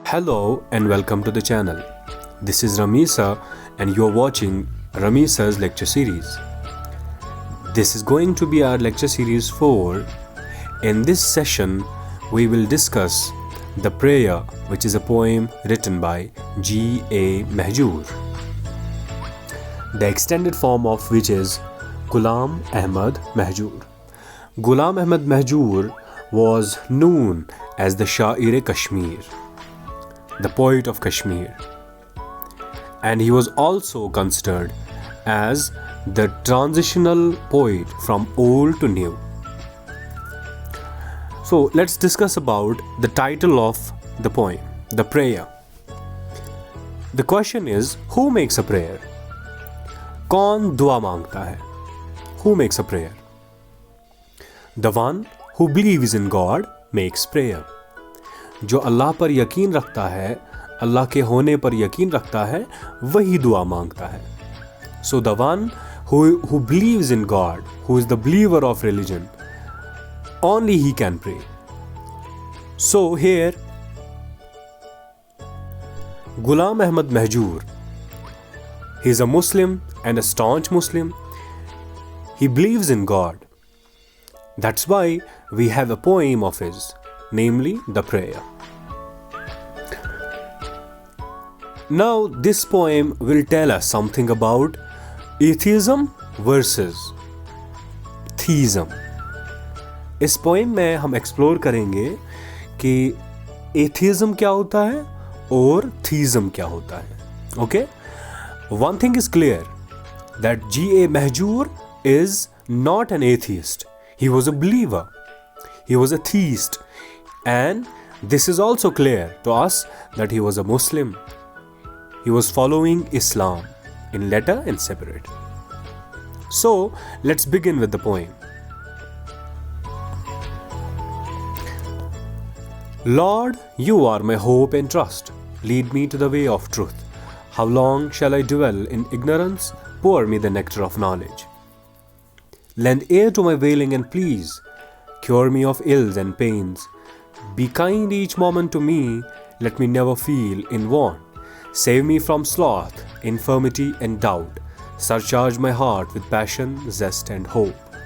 Hello and welcome to the channel. This is Ramisa and you're watching Ramisa's lecture series. This is going to be our lecture series 4. In this session, we will discuss The Prayer, which is a poem written by G.A. Mahjoor. The extended form of which is Ghulam Ahmad Mahjoor. Ghulam Ahmad Mahjoor was known as the Sha'ir-e-Kashmir, the poet of Kashmir, and he was also considered as the transitional poet from old to new. So let's discuss about the title of the poem, The Prayer. The question is, who makes a prayer? कौन दुआ मांगता है? Who makes a prayer? The one who believes in God makes prayer. जो अल्लाह पर यकीन रखता है, अल्लाह के होने पर यकीन रखता है, वही दुआ मांगता है. So the one who believes in God, who is the believer of religion, only he can pray. So here, Ghulam Ahmad Mahjoor, he is a Muslim and a staunch Muslim. He believes in God. That's why we have a poem of his, namely The Prayer. Now this poem will tell us something about atheism versus theism. इस poem में हम explore करेंगे कि atheism क्या होता है और theism क्या होता है. Okay, one thing is clear that G.A. Mahjoor is not an atheist. He was a believer. He was a theist. And this is also clear to us that he was a Muslim. He was following Islam in letter and separate. So let's begin with the poem. Lord, you are my hope and trust. Lead me to the way of truth. How long shall I dwell in ignorance? Pour me the nectar of knowledge. Lend ear to my wailing and pleas. Cure me of ills and pains. Be kind each moment to me. Let me never feel in want. Save me from sloth, infirmity and doubt. Surcharge my heart with passion, zest and hope.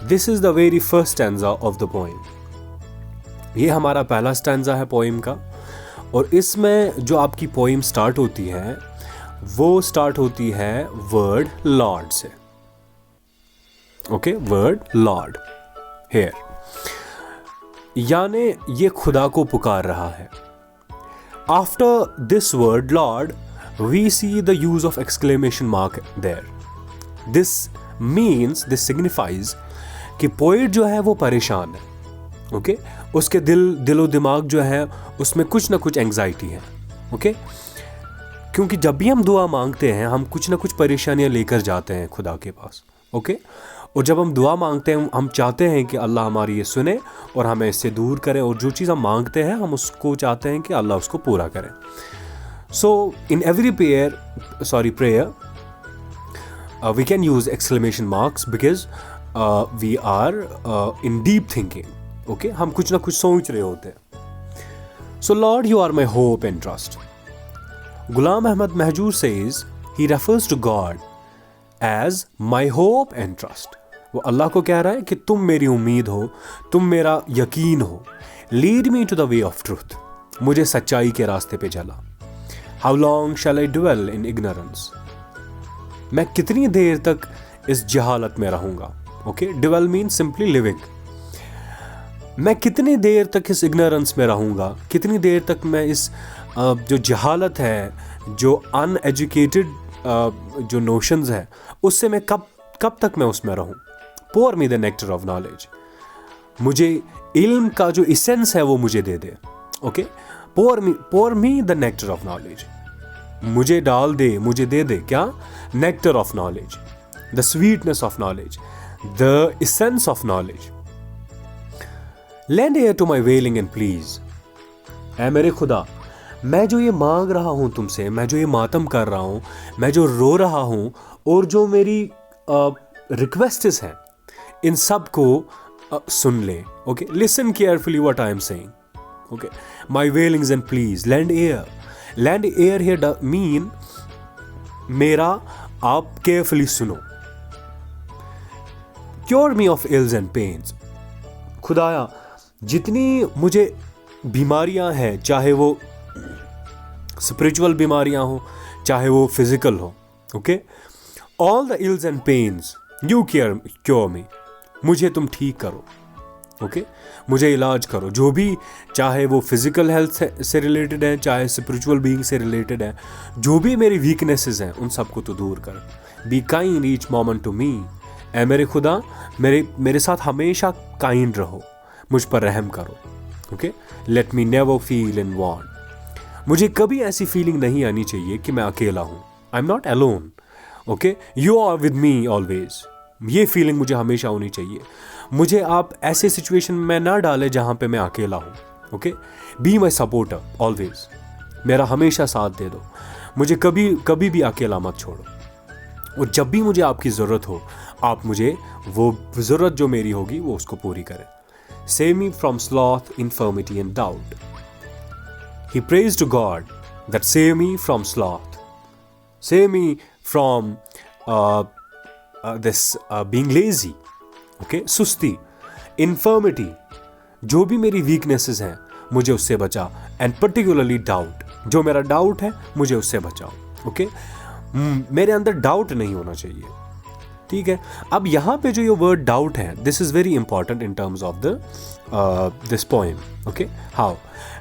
This is the very first stanza of the poem. ये हमारा पहला stanza है poem का, और इसमें जो आपकी poem start होती है वो स्टार्ट होती है वर्ड लॉर्ड से. ओके, वर्ड लॉर्ड हियर, यानी ये खुदा को पुकार रहा है. After this word lord we see the use of exclamation mark there. This signifies कि पोएट जो है वो परेशान है. ओके, उसके दिलो दिमाग जो है उसमें कुछ ना कुछ एंग्जाइटी है. ओके, क्योंकि जब भी हम दुआ मांगते हैं हम कुछ ना कुछ परेशानियां लेकर जाते हैं खुदा के पास. ओके, और जब हम दुआ मांगते हैं हम चाहते हैं कि अल्लाह हमारी ये सुने और हमें इससे दूर करे, और जो चीज़ हम मांगते हैं हम उसको चाहते हैं कि अल्लाह उसको पूरा करे. So in every prayer we can use exclamation marks because we are in deep thinking. Okay, हम कुछ ना कुछ सोच रहे होते हैं. So Lord, you are my hope and trust. Ghulam Ahmad Mahjoor says he refers to God as my hope and trust. वो अल्लाह को कह रहा है कि तुम मेरी उम्मीद हो, तुम मेरा यकीन हो. Lead me to the way of truth. मुझे सच्चाई के रास्ते पे चला. How long shall I dwell in ignorance? मैं कितनी देर तक इस जहालत में रहूंगा. Okay, dwell means simply living. मैं कितनी देर तक इस इग्नोरेंस में रहूँगा, कितनी देर तक मैं इस जो जहालत है, जो अनएजुकेटेड जो नोशंस है, उससे मैं कब तक मैं उसमें रहूँ. Pour me the nectar of knowledge. मुझे इल्म का जो इसेंस है वो मुझे दे दे. Okay, pour me the nectar of knowledge. मुझे डाल दे, मुझे दे दे क्या? Nectar of knowledge, the sweetness of knowledge, the essence of knowledge. Lend ear to my wailing and pleas. ऐ मेरे खुदा, मैं जो ये मांग रहा हूँ तुमसे, मैं जो ये मातम कर रहा हूँ, मैं जो रो रहा हूँ, और जो मेरी रिक्वेस्ट्स हैं, इन सब को सुन ले. Okay, listen carefully what I am saying. Okay, my wailings and please lend ear. Lend ear here mean मेरा आप केयरफुली सुनो. Cure me of ills and pains. खुदाया जितनी मुझे बीमारियां हैं, चाहे वो स्पिरिचुअल बीमारियां हो, चाहे वो फिजिकल हो, okay, all the ills and pains you cure me. मुझे तुम ठीक करो. ओके, मुझे इलाज करो. जो भी, चाहे वो फिजिकल हेल्थ से रिलेटेड है, चाहे स्पिरिचुअल बीइंग से रिलेटेड है, जो भी मेरी वीकनेसेस हैं उन सबको तो दूर कर. Be kind each moment to me. ऐ मेरे खुदा, मेरे साथ हमेशा काइंड रहो, मुझ पर रहम करो. Okay, let me never feel in want. मुझे कभी ऐसी फीलिंग नहीं आनी चाहिए कि मैं अकेला हूं. I am not alone. Okay, you are with me always. ये फीलिंग मुझे हमेशा होनी चाहिए. मुझे आप ऐसे सिचुएशन में ना डालें जहां पे मैं अकेला हूं. Okay, be my supporter always. मेरा हमेशा साथ दे दो. मुझे कभी भी अकेला मत छोड़ो. और जब भी मुझे आपकी ज़रूरत हो, आप मुझे वो ज़रूरत जो मेरी होगी वो उसको पूरी करें. Save me from sloth, infirmity and doubt. He prays to God that save me from sloth. Save me from this being lazy. Okay, सुस्ती, infirmity, जो भी मेरी weaknesses हैं मुझे उससे बचा. And particularly doubt, जो मेरा doubt है मुझे उससे बचाओ. Okay, मेरे अंदर doubt नहीं होना चाहिए. ठीक है. अब यहाँ पे जो ये वर्ड डाउट है, this is very important in terms of this poem. Okay, how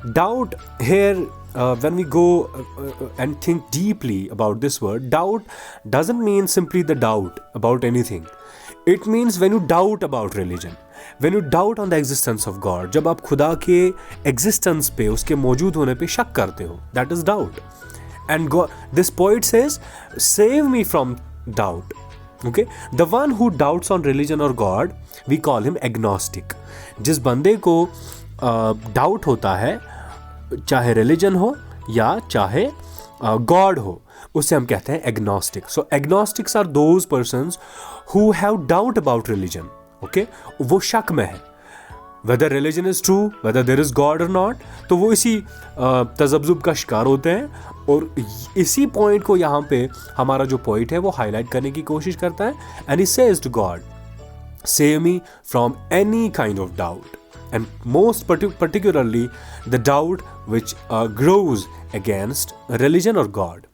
doubt here when we go and think deeply about this word, doubt doesn't mean simply the doubt about anything. It means when you doubt about religion, when you doubt on the existence of God. जब आप खुदा के existence पे, उसके मौजूद होने पे शक करते हो, that is doubt. And this poet says save me from doubt. Okay, the one who doubts on religion or God, we call him agnostic. जिस बंदे को डाउट होता है, चाहे रिलीजन हो या चाहे गॉड हो, उसे हम कहते हैं agnostic. So agnostics are those persons who have doubt about religion. Okay, वो शक में है whether religion is true, whether there is God or not. तो वो इसी तजब्जुब का शिकार होते हैं. और इसी पॉइंट को यहाँ पे हमारा जो पॉइंट है वो हाईलाइट करने की कोशिश करता है. And he says to God, save me from any kind of doubt, and most particularly the doubt which grows against religion or God.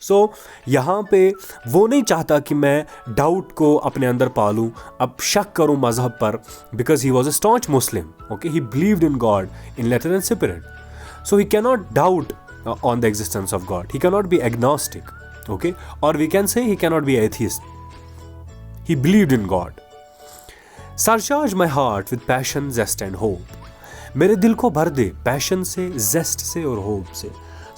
सो यहाँ पे वो नहीं चाहता कि मैं डाउट को अपने अंदर पालूं, अब शक करूं मजहब पर, because he was a staunch Muslim. Okay, he believed in God in letter and spirit. So he cannot doubt on the existence of God. He cannot be agnostic. Okay, और we can say he cannot be atheist. He believed in God. Surcharge my heart with passion, zest and hope. मेरे दिल को भर दे passion से, जेस्ट से और hope से.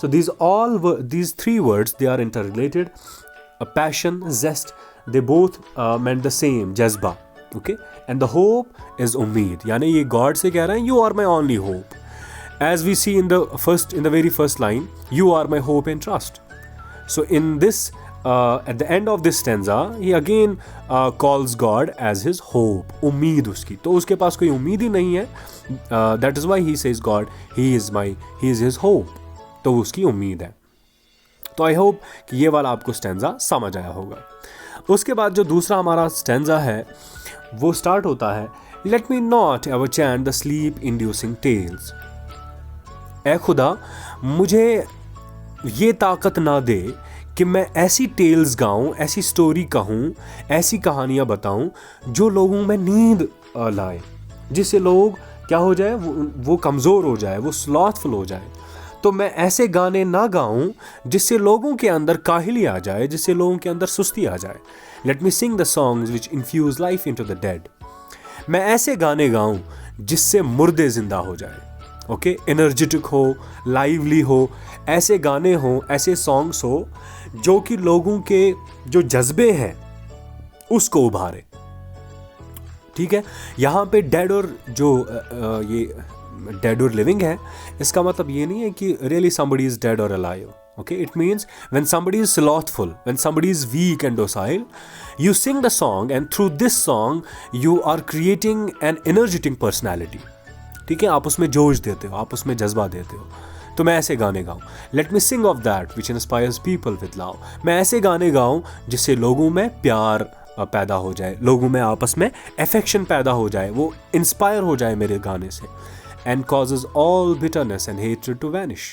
So these three words, they are interrelated. A passion, zest, they both meant the same, jazba. Okay, and the hope is ummeed. यानी ये God से कह रहे हैं, you are my only hope. As we see in the very first line, you are my hope and trust. So in this, at the end of this stanza, he again calls God as his hope. उम्मीद उसकी. तो उसके पास कोई उम्मीद ही नहीं है. That is why he says God, he is his hope. तो उसकी उम्मीद है. तो आई होप कि ये वाला आपको स्टैंजा समझ आया होगा. उसके बाद जो दूसरा हमारा स्टैंजा है वो स्टार्ट होता है, let me not ever chant the sleep inducing tales. ए खुदा, मुझे ये ताकत ना दे कि मैं ऐसी टेल्स गाऊं, ऐसी स्टोरी कहूं, ऐसी कहानियां बताऊं जो लोगों में नींद लाए, जिससे लोग क्या हो जाए, वो कमज़ोर हो जाए, वो स्लॉथफुल हो जाए. तो मैं ऐसे गाने ना गाऊं जिससे लोगों के अंदर काहिली आ जाए, जिससे लोगों के अंदर सुस्ती आ जाए. Let me sing the songs which infuse life into the dead. मैं ऐसे गाने गाऊं जिससे मुर्दे जिंदा हो जाए. ओके, एनर्जेटिक हो, लाइवली हो, ऐसे गाने हो, ऐसे सॉन्ग्स हो जो कि लोगों के जो जज्बे हैं उसको उभारे. ठीक है, यहाँ पे डेड और जो ये डेड और लिविंग है, इसका मतलब ये नहीं है कि really somebody is dead or alive. Okay, it means when somebody is slothful, when somebody is weak and docile, You sing the song and through this song you are creating an energetic personality. ठीक है, आप उसमें जोश देते हो, आप उसमें जज्बा देते हो. तो मैं ऐसे गाने गाऊँ. Let me sing of that which inspires people with love. मैं ऐसे गाने गाऊँ जिससे लोगों में प्यार पैदा हो जाए, लोगों में आपस में अफेक्शन पैदा हो जाए, वो इंस्पायर हो जाए मेरे गाने से. And causes all bitterness and hatred to vanish.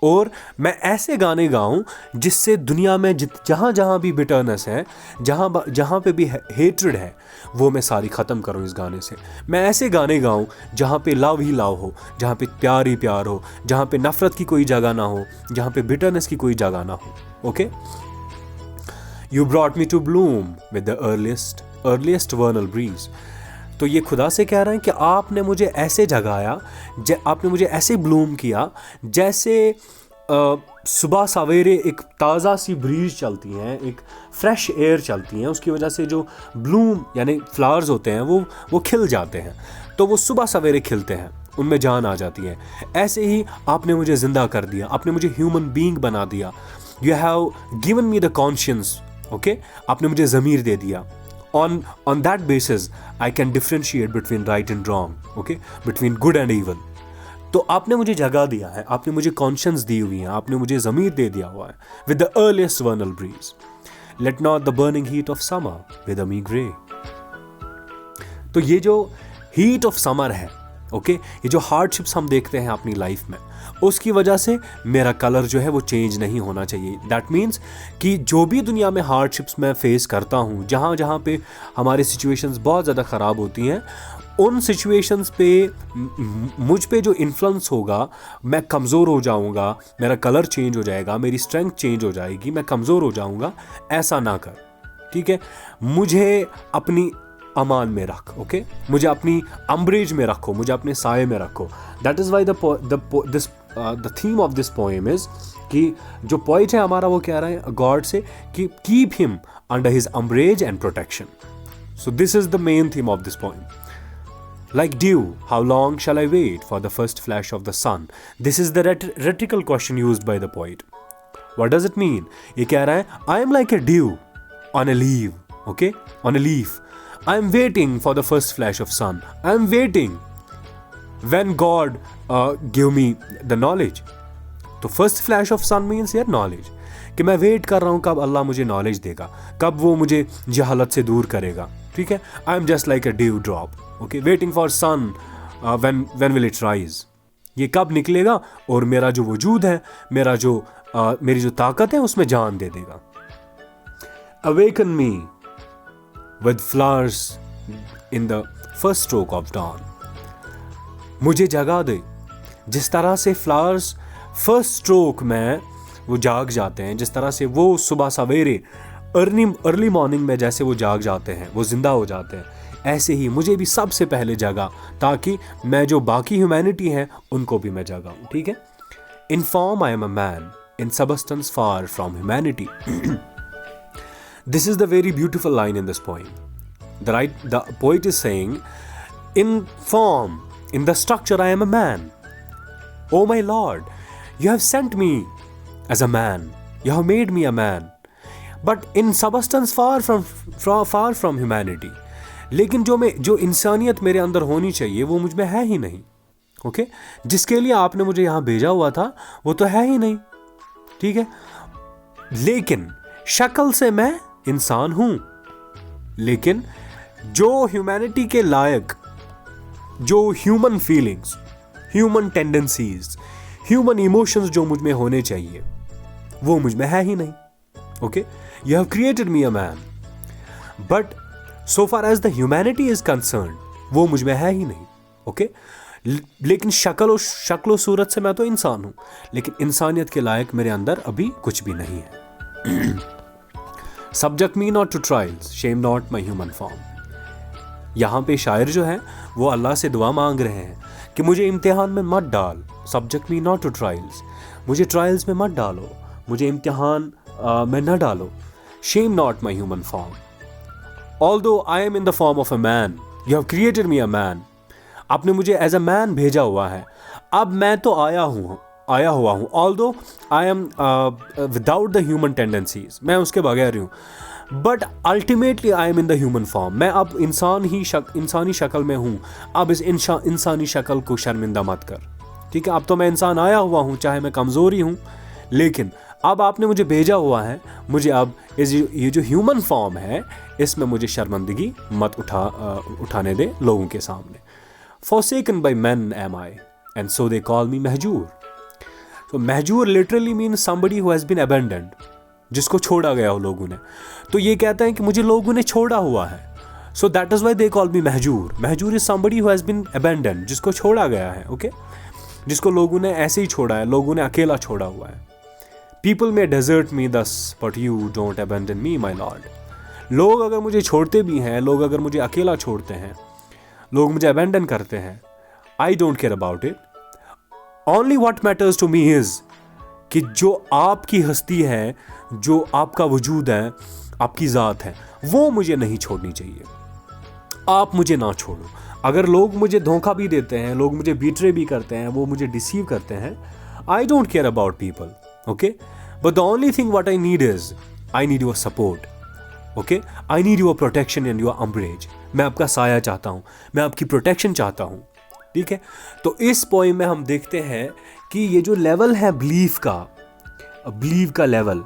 और मैं ऐसे गाने गाऊं जिससे दुनिया में जहाँ जहाँ भी बिटरनेस है, जहाँ पे भी हेट्रेड है, वो मैं सारी ख़त्म करूं इस गाने से. मैं ऐसे गाने गाऊं जहाँ पे लव ही लव हो, जहाँ पे प्यार ही प्यार हो, जहाँ पे नफ़रत की कोई जगह ना हो, जहाँ पे बिटरनेस की कोई जगह ना हो. Okay. You brought me to bloom with the earliest vernal breeze. तो ये खुदा से कह रहे हैं कि आपने मुझे ऐसे जगाया, आपने मुझे ऐसे ब्लूम किया जैसे सुबह सवेरे एक ताज़ा सी ब्रीज चलती हैं, एक फ्रेश एयर चलती हैं, उसकी वजह से जो ब्लूम यानी फ्लावर्स होते हैं वो खिल जाते हैं. तो वो सुबह सवेरे खिलते हैं, उनमें जान आ जाती है. ऐसे ही आपने मुझे ज़िंदा कर दिया, आपने मुझे ह्यूमन बीइंग बना दिया. You have given me the conscience. Okay, आपने मुझे ज़मीर दे दिया. On that basis, I can differentiate between right and wrong, okay? Between good and evil. तो आपने मुझे जगह दिया है, आपने मुझे कॉन्शियंस दी हुई है, आपने मुझे ज़मीर दे दिया हुआ है. With the earliest vernal breeze, let not the burning heat of summer wither me grey. तो ये जो हीट ऑफ समर है, ओके, ये जो हार्डशिप्स हम देखते हैं अपनी लाइफ में, उसकी वजह से मेरा कलर जो है वो चेंज नहीं होना चाहिए. दैट मीन्स कि जो भी दुनिया में हार्डशिप्स मैं फेस करता हूँ, जहाँ जहाँ पे हमारी सिचुएशंस बहुत ज़्यादा ख़राब होती हैं, उन सिचुएशंस पे मुझ पे जो इन्फ्लुएंस होगा, मैं कमज़ोर हो जाऊँगा, मेरा कलर चेंज हो जाएगा, मेरी स्ट्रेंथ चेंज हो जाएगी, मैं कमज़ोर हो जाऊँगा. ऐसा ना कर. ठीक है, मुझे अपनी अमान में रख. ओके, मुझे अपनी अम्ब्रेज में रखो, मुझे अपने साये में रखो. That is why the theme of this poem is कि जो पोइट है हमारा वो कह रहा है गॉड से कि keep him under his umbrage and protection. So this is the main theme of this poem. Like dew, how long shall I wait for the first flash of the sun? This is the rhetorical question used by the poet. What does it mean? ये कह रहा है I am like a dew on a leaf, okay? On a leaf. I am waiting for the first flash of sun. I am waiting when God give me the knowledge. तो first flash of sun means here knowledge. कि मैं wait कर रहा हूँ कब अल्लाह मुझे knowledge देगा, कब वो मुझे जहालत से दूर करेगा. ठीक है, I am just like a dew drop. Okay, waiting for sun when will it rise. ये कब निकलेगा और मेरा जो वजूद है, मेरी जो ताकत है उसमें जान दे देगा. Awaken me with flowers in the first stroke of dawn. मुझे जगा दे जिस तरह से फ्लावर्स फर्स्ट स्ट्रोक में वो जाग जाते हैं, जिस तरह से वो सुबह सवेरे अर्ली मॉर्निंग में जैसे वो जाग जाते हैं, वो जिंदा हो जाते हैं, ऐसे ही मुझे भी सबसे पहले जगा ताकि मैं जो बाकी ह्यूमैनिटी है उनको भी मैं जगाऊं. ठीक है. In form I am a man, in substance far from humanity. This is the very beautiful line in this poem. The poet is saying in form, in the structure I am a man. Oh my Lord, you have sent me as a man, you have made me a man, but in substance far from humanity. लेकिन जो इंसानियत मेरे अंदर होनी चाहिए वो मुझ में है ही नहीं. ओके, जिसके लिए आपने मुझे यहाँ भेजा हुआ था वो तो है ही नहीं. ठीक है, लेकिन शक्ल से मैं इंसान हूं, लेकिन जो ह्यूमैनिटी के लायक जो human feelings, human tendencies, human emotions जो मुझ में होने चाहिए वो मुझ में है ही नहीं. Okay, you have created me a man, but so far as the humanity is concern वो मुझ में है ही नहीं. ओके, लेकिन शक्ल सूरत से मैं तो इंसान हूं, लेकिन इंसानियत के लायक मेरे अंदर अभी कुछ भी नहीं है. Subject me not to trials, shame not my human form. यहाँ पे शायर जो है वो अल्लाह से दुआ मांग रहे हैं कि मुझे इम्तिहान में मत डाल. Subject me not to trials, मुझे ट्रायल्स में मत डालो, मुझे इम्तिहान में न डालो. Shame not my human form, although I am in the form of a man, you have created me a man. आपने मुझे एज अ मैन भेजा हुआ है, अब मैं तो आया हुआ हूँ. Although I M without the human tendencies, मैं उसके बगैर हूँ. But ultimately I am in the human form. मैं अब इंसानी शक्ल में हूँ, अब इस इंसानी शक्ल को शर्मिंदा मत कर, ठीक है। अब तो मैं इंसान आया हुआ हूँ, चाहे मैं कमज़ोरी हूँ, लेकिन अब आपने मुझे भेजा हुआ है, मुझे अब ये जो ह्यूमन फॉर्म है इसमें मुझे शर्मिंदगी मत उठाने दे लोगों के सामने। Forsaken by men am I, and so they call me महजूर। तो महजूर literally means somebody who has been abandoned, जिसको छोड़ा गया हो लोगों ने। तो ये कहता है कि मुझे लोगों ने छोड़ा हुआ है, so that is why they call me Mahjoor. Mahjoor is somebody who has been abandoned, जिसको छोड़ा गया है, ओके जिसको लोगों ने ऐसे ही छोड़ा है, लोगों ने अकेला छोड़ा हुआ है। People may desert me thus, but you don't abandon me, my lord। लोग अगर मुझे छोड़ते भी हैं, लोग अगर मुझे अकेला छोड़ते हैं, लोग मुझे अबैंडन करते हैं, I don't care about it। Only what matters to me is कि जो आपकी हस्ती है, जो आपका वजूद है, आपकी ज़ात है, वो मुझे नहीं छोड़नी चाहिए। आप मुझे ना छोड़ो। अगर लोग मुझे धोखा भी देते हैं, लोग मुझे बीट्रे भी करते हैं, वो मुझे डिसीव करते हैं, I don't care about people, okay? But the only thing what I need is, I need your support, okay? I need your protection and your umbrage। मैं आपका साया चाहता हूँ, मैं आपकी प्रोटेक्शन चाहता हूँ, ठीक है। तो इस पोएम में हम देखते हैं कि ये जो लेवल है बिलीव का लेवल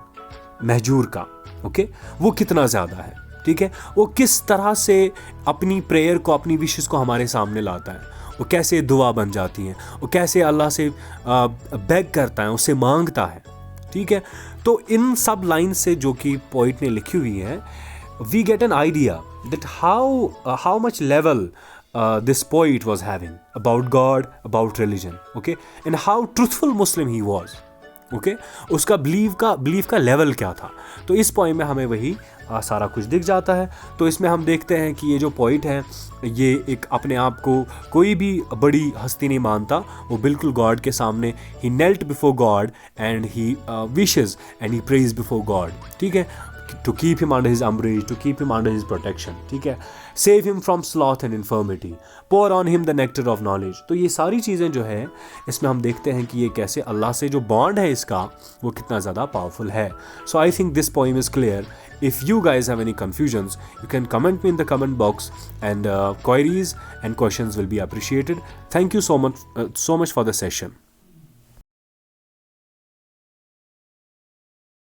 महजूर का, ओके, वो कितना ज़्यादा है, ठीक है। वो किस तरह से अपनी प्रेयर को, अपनी विशेस को हमारे सामने लाता है, वो कैसे दुआ बन जाती हैं, वो कैसे अल्लाह से बेग करता है, उससे मांगता है, ठीक है। तो इन सब लाइन से जो कि पोइट ने लिखी हुई है, we get an idea that how much level this poet was having about God, about religion, okay, and how truthful Muslim he was, okay। उसका बिलीव का लेवल क्या था। तो इस पोएम में हमें वही सारा कुछ दिख जाता है। तो इसमें हम देखते हैं कि ये जो पोइट है, ये एक अपने आप को कोई भी बड़ी हस्ती नहीं मानता, वो बिल्कुल गॉड के सामने ही knelt before God and he wishes and he prays before God, ठीक है, to keep him under his umbrage, to keep him under his protection, ठीक है, save him from sloth and infirmity, pour on him the nectar of knowledge। तो ये सारी चीज़ें जो है इसमें हम देखते हैं कि ये कैसे अल्लाह से जो बॉन्ड है इसका, वो कितना ज़्यादा पावरफुल है। So I think this poem is clear। If you guys have any confusions, you can comment me in the comment box, and queries and questions will be appreciated। Thank you so much for the session।